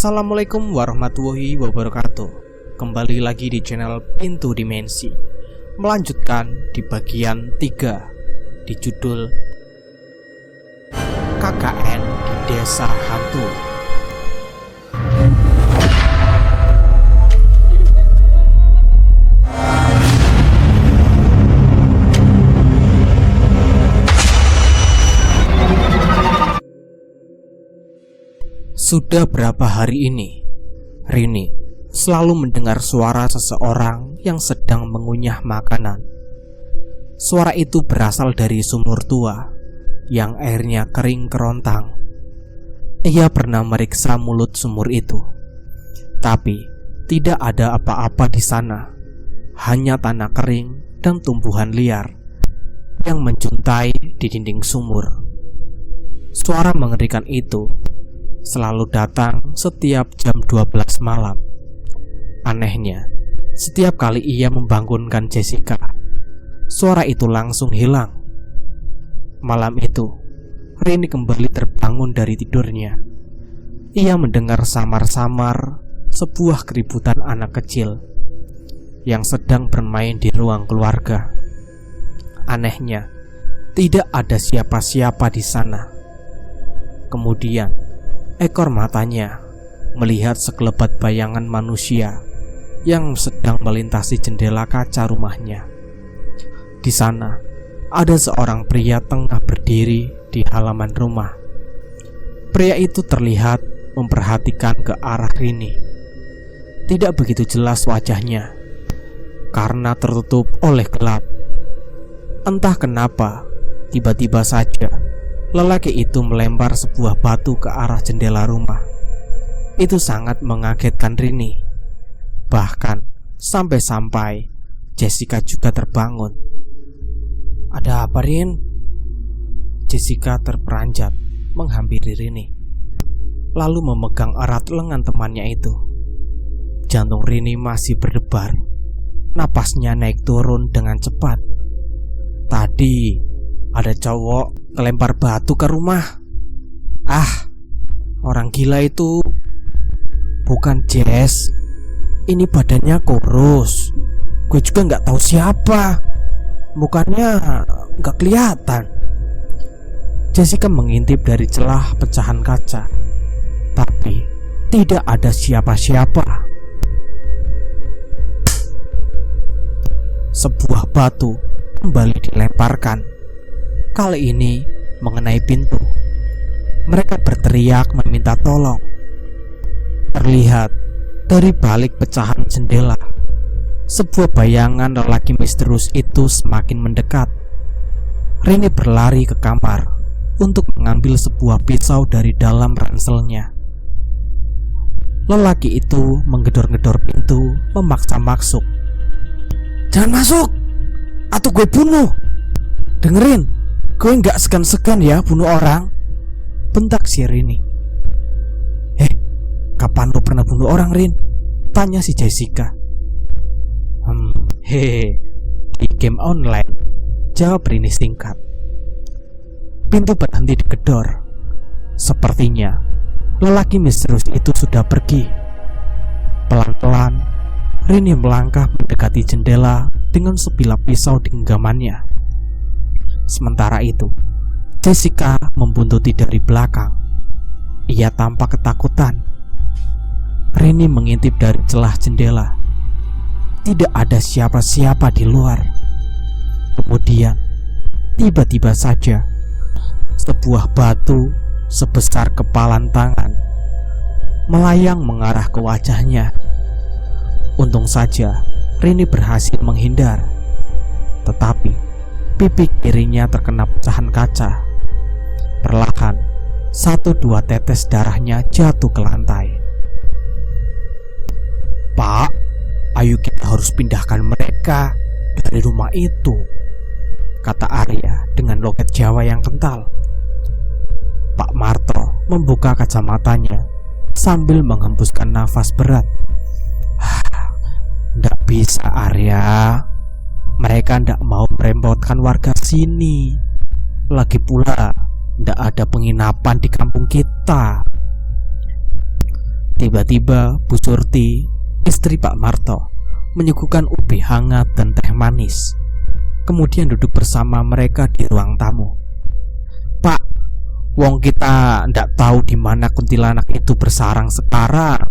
Assalamualaikum warahmatullahi wabarakatuh. Kembali lagi di channel Pintu Dimensi. Melanjutkan di bagian 3 di judul KKN di Desa Hantu. Sudah berapa hari ini, Rini selalu mendengar suara seseorang yang sedang mengunyah makanan. Suara itu berasal dari sumur tua yang airnya kering kerontang. Ia pernah meriksa mulut sumur itu, tapi tidak ada apa-apa di sana. Hanya tanah kering dan tumbuhan liar yang menjuntai di dinding sumur. Suara mengerikan itu selalu datang setiap jam 12 malam. Anehnya, setiap kali ia membangunkan Jessica, suara itu langsung hilang. Malam itu, Rini kembali terbangun dari tidurnya. Ia mendengar samar-samar sebuah keributan anak kecil yang sedang bermain di ruang keluarga. Anehnya, tidak ada siapa-siapa di sana. Kemudian, ekor matanya melihat sekelebat bayangan manusia yang sedang melintasi jendela kaca rumahnya. Di sana ada seorang pria tengah berdiri di halaman rumah. Pria itu terlihat memperhatikan ke arah Rini. Tidak begitu jelas wajahnya karena tertutup oleh gelap. Entah kenapa, tiba-tiba saja lelaki itu melempar sebuah batu ke arah jendela rumah. Itu sangat mengagetkan Rini. Bahkan sampai-sampai Jessica juga terbangun. "Ada apa, Rin?" Jessica terperanjat menghampiri Rini, lalu memegang erat lengan temannya itu. Jantung Rini masih berdebar. Napasnya naik turun dengan cepat. Tadi ada cowok kelempar batu ke rumah. Ah, orang gila itu. Bukan Jess, ini badannya kurus. Gue juga gak tahu siapa. Mukanya gak kelihatan. Jessica mengintip dari celah pecahan kaca, tapi tidak ada siapa-siapa. Sebuah batu kembali dilemparkan. Kali ini mengenai pintu. Mereka berteriak meminta tolong. Terlihat dari balik pecahan jendela, sebuah bayangan lelaki misterius itu semakin mendekat. Rini berlari ke kamar untuk mengambil sebuah pisau dari dalam ranselnya. Lelaki itu menggedor-gedor pintu, memaksa masuk. "Jangan masuk, atau gue bunuh. Dengerin, gue gak segan-segan ya bunuh orang," bentak si Rini. "Kapan lo pernah bunuh orang, Rin?" tanya si Jessica. Di game online," jawab Rini singkat. Pintu berhenti digedor. Sepertinya lelaki misterius itu sudah pergi. Pelan-pelan Rini melangkah mendekati jendela dengan sebilah pisau di genggamannya. Sementara itu, Jessica membuntuti dari belakang. Ia tampak ketakutan. Rini mengintip dari celah jendela. Tidak ada siapa-siapa di luar. Kemudian, tiba-tiba saja, sebuah batu sebesar kepalan tangan melayang mengarah ke wajahnya. Untung saja Rini berhasil menghindar. Tetapi pipi kirinya terkena pecahan kaca. Perlahan, 1-2 tetes darahnya jatuh ke lantai. "Pak, ayo kita harus pindahkan mereka dari rumah itu," kata Arya dengan logat Jawa yang kental. Pak Marto membuka kacamatanya sambil menghembuskan nafas berat. "Nggak bisa, Arya. Mereka nggak mau merepotkan warga sini. Lagi pula, nggak ada penginapan di kampung kita." Tiba-tiba Bu Surti, istri Pak Marto, menyuguhkan ubi hangat dan teh manis. Kemudian duduk bersama mereka di ruang tamu. "Pak, wong kita ndak tahu di mana kuntilanak itu bersarang sekarang.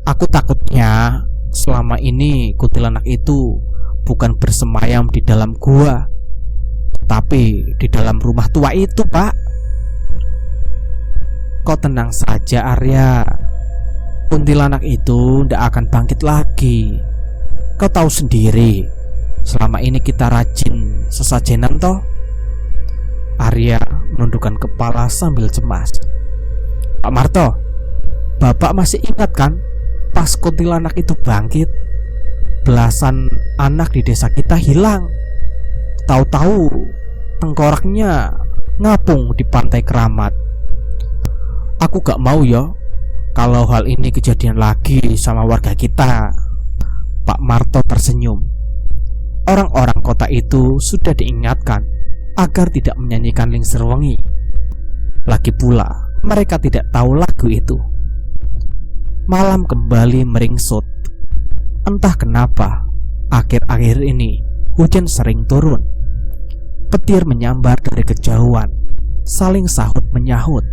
Aku takutnya selama ini kuntilanak itu bukan bersemayam di dalam gua, tapi di dalam rumah tua itu, Pak." "Kau tenang saja, Arya. Kuntilanak itu ndak akan bangkit lagi. Kau tahu sendiri, selama ini kita rajin sesajenan toh." Arya menundukkan kepala sambil cemas. "Pak Marto, Bapak masih ingat kan pas kuntilanak itu bangkit? Belasan anak di desa kita hilang. Tahu-tahu tengkoraknya ngapung di pantai Keramat. Aku gak mau ya kalau hal ini kejadian lagi sama warga kita." Pak Marto tersenyum. Orang-orang kota itu sudah diingatkan agar tidak menyanyikan Lingsir Wengi. Lagi pula mereka tidak tahu lagu itu. Malam kembali meringsut. Entah kenapa akhir-akhir ini hujan sering turun. Petir menyambar dari kejauhan, saling sahut menyahut.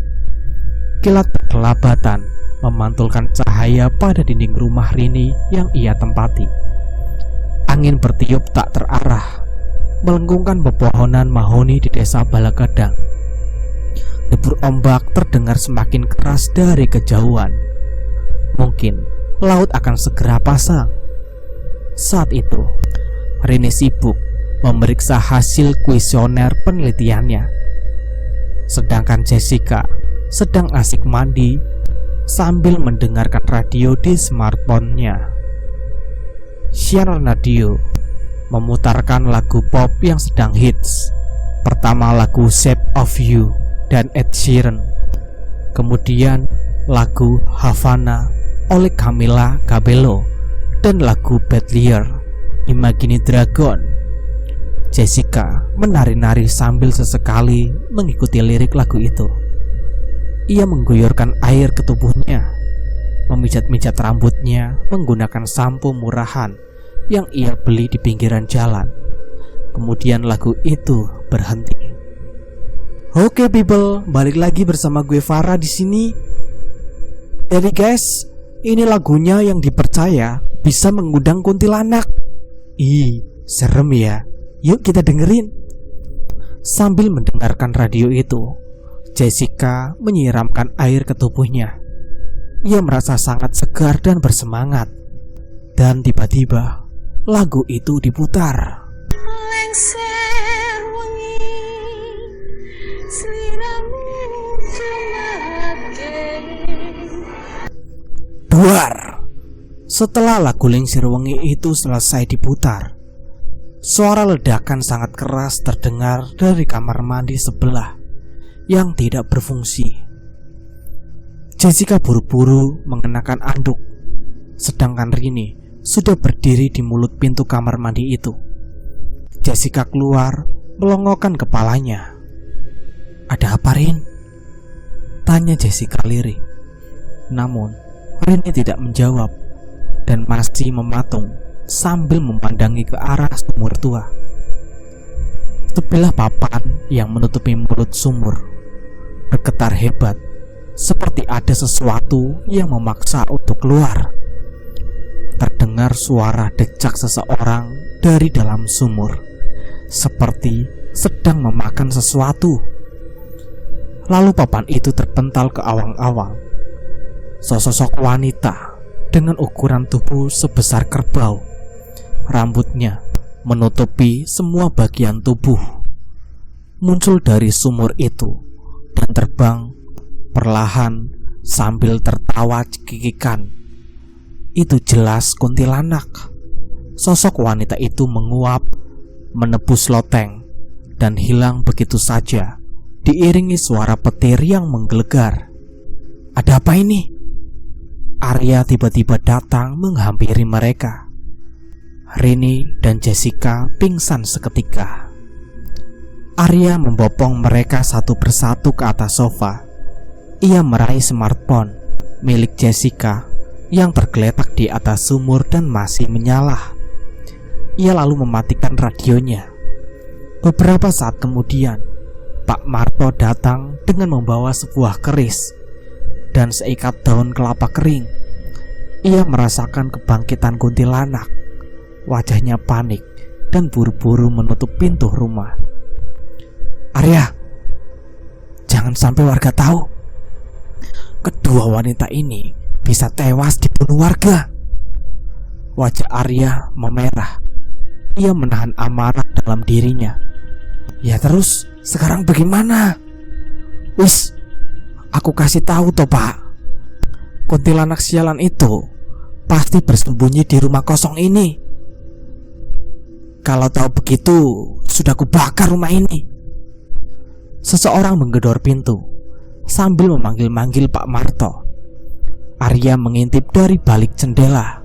Kilat berkelabatan memantulkan cahaya pada dinding rumah Rini yang ia tempati. Angin bertiup tak terarah, melengkungkan pepohonan mahoni di desa Balagadang. Debur ombak terdengar semakin keras dari kejauhan. Mungkin laut akan segera pasang. Saat itu, Rini sibuk memeriksa hasil kuesioner penelitiannya, sedangkan Jessica sedang asik mandi sambil mendengarkan radio di smartphone-nya. Siaran radio memutarkan lagu pop yang sedang hits. Pertama lagu Shape of You dan Ed Sheeran, kemudian lagu Havana oleh Camila Cabello, dan lagu Bad Liar, Imagine Dragon. Jessica menari-nari sambil sesekali mengikuti lirik lagu itu. Ia mengguyurkan air ke tubuhnya, memijat-mijat rambutnya menggunakan sampo murahan yang ia beli di pinggiran jalan. Kemudian lagu itu berhenti. Oke people, balik lagi bersama gue Farah di sini. Jadi guys, ini lagunya yang dipercaya bisa mengundang kuntilanak. Ih, serem ya. Yuk kita dengerin. Sambil mendengarkan radio itu, Jessica menyiramkan air ke tubuhnya. Ia merasa sangat segar dan bersemangat. Dan tiba-tiba lagu itu diputar. Duar. Setelah lagu Lingsir Wengi itu selesai diputar, suara ledakan sangat keras terdengar dari kamar mandi sebelah yang tidak berfungsi. Jessica buru-buru mengenakan anduk, sedangkan Rini sudah berdiri di mulut pintu kamar mandi itu. Jessica keluar melongokkan kepalanya. "Ada apa, Rin?" tanya Jessica lirih. Namun Rini tidak menjawab dan masih mematung sambil memandangi ke arah sumur tua. Sebilah papan yang menutupi mulut sumur bergetar hebat, seperti ada sesuatu yang memaksa untuk keluar. Terdengar suara decak seseorang dari dalam sumur, seperti sedang memakan sesuatu. Lalu papan itu terpental ke awang-awang. Sosok wanita dengan ukuran tubuh sebesar kerbau. Rambutnya menutupi semua bagian tubuh, muncul dari sumur itu dan terbang perlahan sambil tertawa cekikikan. Itu jelas kuntilanak. Sosok wanita itu menguap, menebus loteng, dan hilang begitu saja, diiringi suara petir yang menggelegar. Ada apa ini? Arya tiba-tiba datang menghampiri mereka. Rini dan Jessica pingsan seketika. Arya membopong mereka satu persatu ke atas sofa. Ia meraih smartphone, milik Jessica yang tergeletak di atas sumur dan masih menyala. Ia lalu mematikan radionya. Beberapa saat kemudian, Pak Marto datang dengan membawa sebuah keris dan seikat daun kelapa kering. Ia merasakan kebangkitan kuntilanak. Wajahnya panik dan buru-buru menutup pintu rumah. "Arya, jangan sampai warga tahu. Kedua wanita ini bisa tewas dibunuh warga." Wajah Arya memerah. Ia menahan amarah dalam dirinya. "Ya terus, sekarang bagaimana?" "Wis, aku kasih tahu toh Pak. Kuntilanak sialan itu pasti bersembunyi di rumah kosong ini. Kalau tahu begitu, sudah kubakar rumah ini." Seseorang menggedor pintu sambil memanggil-manggil Pak Marto. Arya mengintip dari balik jendela.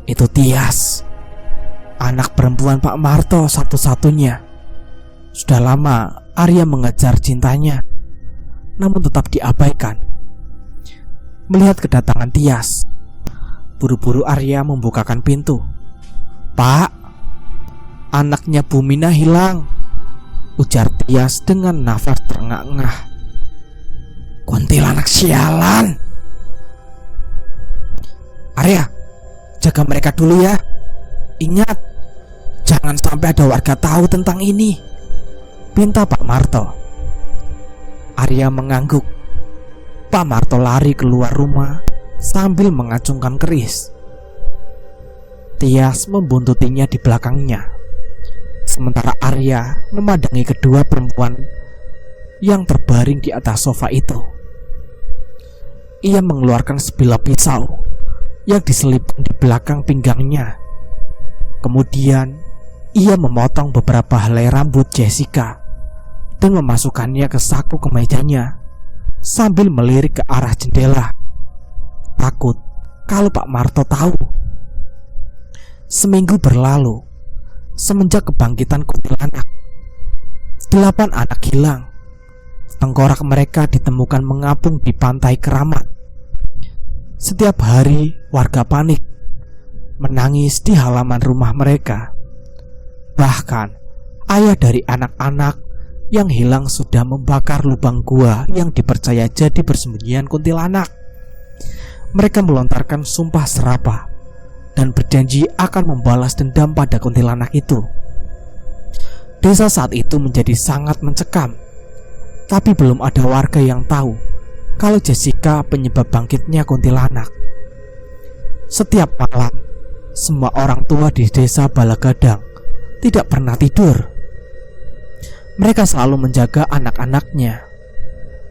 Itu Tias, anak perempuan Pak Marto satu-satunya. Sudah lama Arya mengejar cintanya, namun tetap diabaikan. Melihat kedatangan Tias, buru-buru Arya membukakan pintu. "Pak, anaknya Bu Mina hilang," ujar Tias dengan nafas terengah-engah. "Kuntilanak sialan. Arya, jaga mereka dulu ya. Ingat, jangan sampai ada warga tahu tentang ini," pinta Pak Marto. Arya mengangguk. Pak Marto lari keluar rumah sambil mengacungkan keris. Tias membuntutinya di belakangnya. Sementara Arya memandangi kedua perempuan yang terbaring di atas sofa itu. Ia mengeluarkan sebilah pisau yang diselipkan di belakang pinggangnya. Kemudian ia memotong beberapa helai rambut Jessica dan memasukkannya ke saku kemejanya sambil melirik ke arah jendela, takut kalau Pak Marto tahu. Seminggu berlalu semenjak kebangkitan kuntilanak. 8 anak hilang. Tengkorak mereka ditemukan mengapung di pantai Keramat. Setiap hari warga panik, menangis di halaman rumah mereka. Bahkan ayah dari anak-anak yang hilang sudah membakar lubang gua yang dipercaya jadi persembunyian kuntilanak. Mereka melontarkan sumpah serapah dan berjanji akan membalas dendam pada kuntilanak itu. Desa saat itu menjadi sangat mencekam, tapi belum ada warga yang tahu kalau Jessica penyebab bangkitnya kuntilanak. Setiap malam, semua orang tua di desa Balagadang tidak pernah tidur. Mereka selalu menjaga anak-anaknya.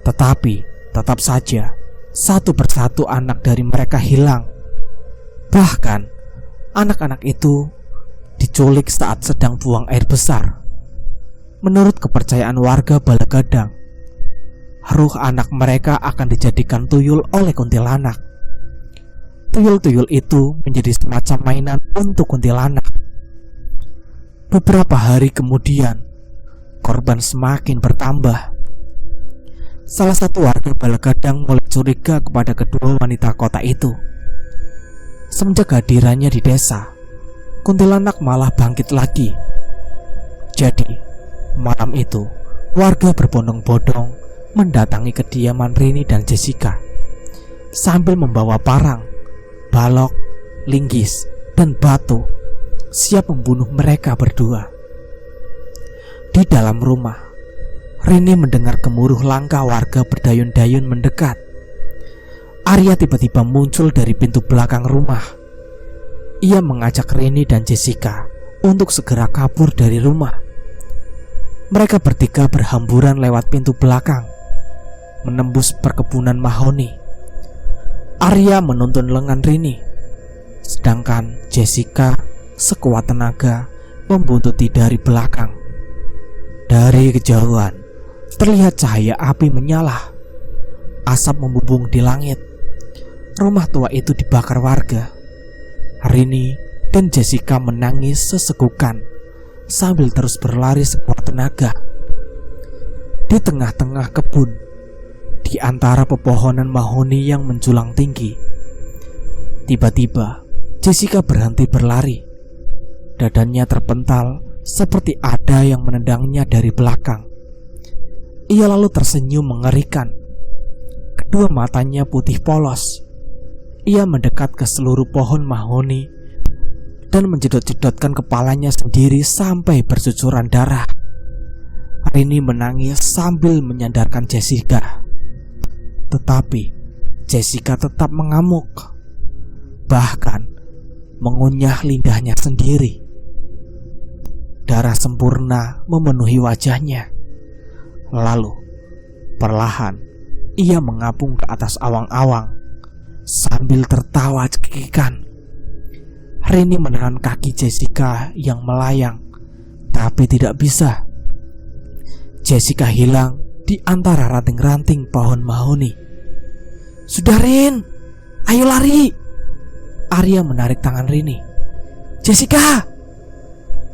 Tetapi tetap saja satu persatu anak dari mereka hilang. Bahkan anak-anak itu diculik saat sedang buang air besar. Menurut kepercayaan warga Balagadang, ruh anak mereka akan dijadikan tuyul oleh kuntilanak. Tuyul-tuyul itu menjadi semacam mainan untuk kuntilanak. Beberapa hari kemudian, korban semakin bertambah. Salah satu warga Balagadang mulai curiga kepada kedua wanita kota itu. Semenjak hadirannya di desa, kuntilanak malah bangkit lagi. Jadi, malam itu warga berbondong-bondong mendatangi kediaman Rini dan Jessica sambil membawa parang, balok, linggis, dan batu, siap membunuh mereka berdua. Di dalam rumah, Rini mendengar gemuruh langkah warga berdayun-dayun mendekat. Arya tiba-tiba muncul dari pintu belakang rumah. Ia mengajak Rini dan Jessica untuk segera kabur dari rumah. Mereka bertiga berhamburan lewat pintu belakang, menembus perkebunan mahoni. Arya menuntun lengan Rini, sedangkan Jessica sekuat tenaga membuntuti dari belakang. Dari kejauhan terlihat cahaya api menyala. Asap membumbung di langit. Rumah tua itu dibakar warga. Rini dan Jessica menangis sesekukan sambil terus berlari sekuat tenaga. Di tengah-tengah kebun, di antara pepohonan mahoni yang menjulang tinggi. Tiba-tiba Jessica berhenti berlari. Dadanya terpental seperti ada yang menendangnya dari belakang. Ia lalu tersenyum mengerikan. Kedua matanya putih polos. Ia mendekat ke seluruh pohon mahoni dan menjedot-jedotkan kepalanya sendiri sampai bercucuran darah. Rini menangis sambil menyandarkan Jessica. Tetapi Jessica tetap mengamuk, bahkan mengunyah lidahnya sendiri. Darah sempurna memenuhi wajahnya. Lalu perlahan ia mengapung ke atas awang-awang sambil tertawa cekikikan. Rini menahan kaki Jessica yang melayang, tapi tidak bisa. Jessica hilang di antara ranting-ranting pohon mahoni. "Sudah, Rin, ayo lari!" Arya menarik tangan Rini. "Jessica!"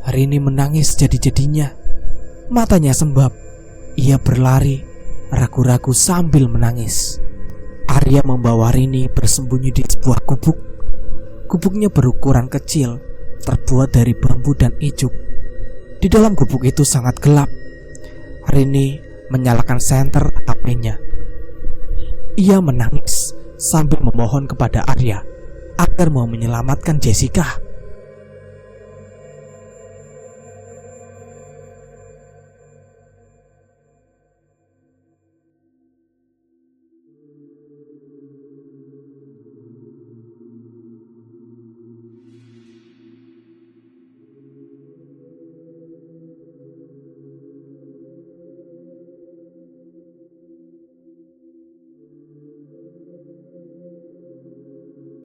Rini menangis jadi-jadinya. Matanya sembab. Ia berlari, ragu-ragu sambil menangis. Arya membawa Rini bersembunyi di sebuah gubuk. Gubuknya berukuran kecil, terbuat dari bambu dan ijuk. Di dalam gubuk itu sangat gelap. Rini menyalakan senter HP-nya. Ia menangis sambil memohon kepada Arya agar mau menyelamatkan Jessica.